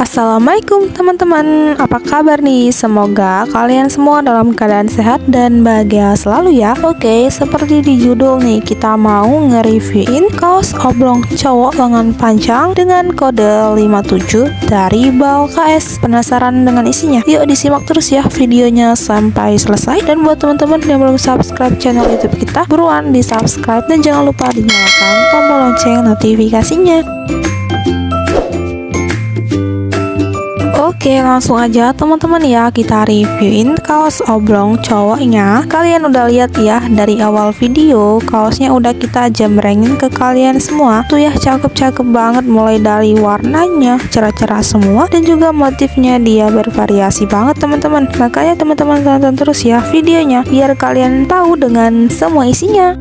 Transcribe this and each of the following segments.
Assalamualaikum teman-teman, apa kabar nih? Semoga kalian semua dalam keadaan sehat dan bahagia selalu ya. Oke, seperti di judul nih, kita mau nge-reviewin kaos oblong cowok lengan panjang dengan kode 57 dari BAL KS. Penasaran dengan isinya? Yuk disimak terus ya videonya sampai selesai. Dan buat teman-teman yang belum subscribe channel YouTube kita, buruan di subscribe dan jangan lupa dinyalakan tombol lonceng notifikasinya. Oke, langsung aja teman-teman ya, kita reviewin kaos oblong cowoknya. Kalian udah lihat ya dari awal video, kaosnya udah kita jembrengin ke kalian semua. Tuh ya, cakep-cakep banget, mulai dari warnanya cerah-cerah semua dan juga motifnya dia bervariasi banget teman-teman. Makanya teman-teman tonton terus ya videonya biar kalian tahu dengan semua isinya.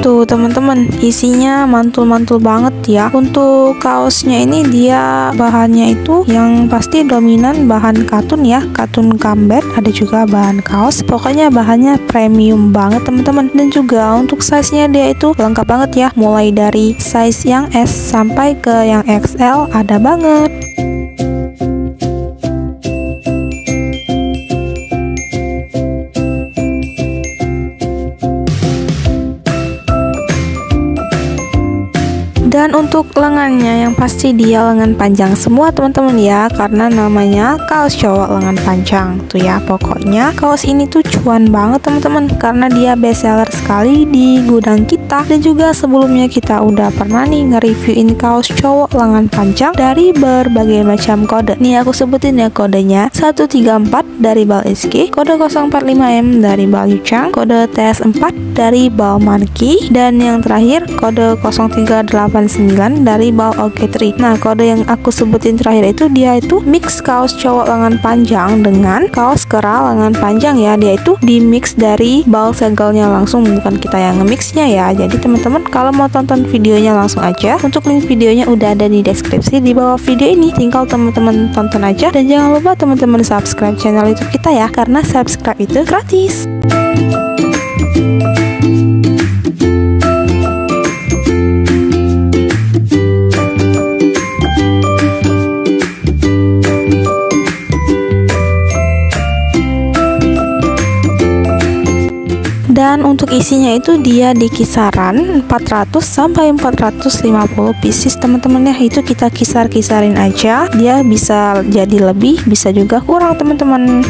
Tuh teman-teman, isinya mantul-mantul banget ya. Untuk kaosnya ini dia bahannya itu yang pasti dominan bahan katun ya, katun combat, ada juga bahan kaos. Pokoknya bahannya premium banget teman-teman. Dan juga untuk size-nya dia itu lengkap banget ya, mulai dari size yang S sampai ke yang XL ada banget. Dan untuk lengannya yang pasti dia lengan panjang semua teman-teman ya, karena namanya kaos cowok lengan panjang tuh ya. Pokoknya kaos ini tuh cuan banget teman-teman, karena dia best seller sekali di gudang kita. Dan juga sebelumnya kita udah pernah nih nge-reviewin kaos cowok lengan panjang dari berbagai macam kode. Nih aku sebutin ya kodenya: 134 dari BAL SK, kode 045M dari BAL Yuchang, kode TS4 dari BAL Monkey, dan yang terakhir kode 0389 dari BAL OK3. Nah, kode yang aku sebutin terakhir itu dia itu mix kaos cowok lengan panjang dengan kaos kera lengan panjang ya. Dia itu di mix dari BAL segelnya langsung, bukan kita yang nge-mixnya ya. Jadi teman-teman kalau mau tonton videonya langsung aja, untuk link videonya udah ada di deskripsi di bawah video ini. Tinggal teman-teman tonton aja, dan jangan lupa teman-teman subscribe channel YouTube kita ya, karena subscribe itu gratis. Dan untuk isinya itu dia di kisaran 400 sampai 450 pieces teman-teman ya. Itu kita kisar-kisarin aja, dia bisa jadi lebih, bisa juga kurang teman-teman.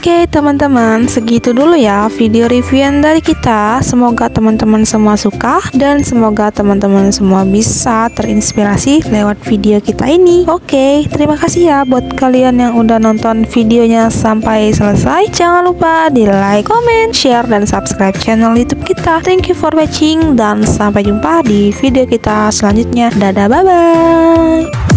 Oke teman-teman, segitu dulu ya video reviewan dari kita. Semoga teman-teman semua suka dan semoga teman-teman semua bisa terinspirasi lewat video kita ini. Oke, terima kasih ya buat kalian yang udah nonton videonya sampai selesai. Jangan lupa di like, comment, share, dan subscribe channel YouTube kita. Thank you for watching dan sampai jumpa di video kita selanjutnya. Dadah, bye-bye.